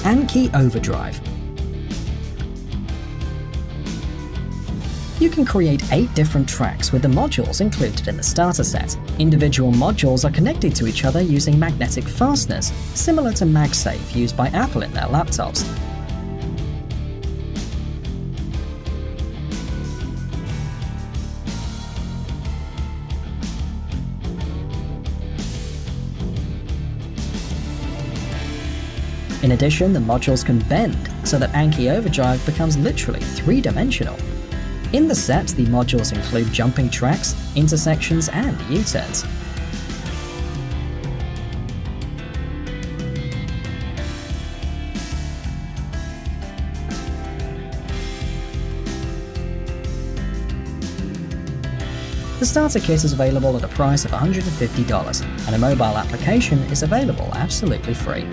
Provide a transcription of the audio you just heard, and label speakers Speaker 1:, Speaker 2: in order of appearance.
Speaker 1: Anki OVERDRIVE. You can create 8 different tracks with the modules included in the starter set. Individual modules are connected to each other using magnetic fasteners, similar to MagSafe used by Apple in their laptops. In addition, the modules can bend, so that Anki OVERDRIVE becomes literally 3-dimensional. In the set, the modules include jumping tracks, intersections, and U-turns. The starter kit is available at a price of $150, and a mobile application is available absolutely free.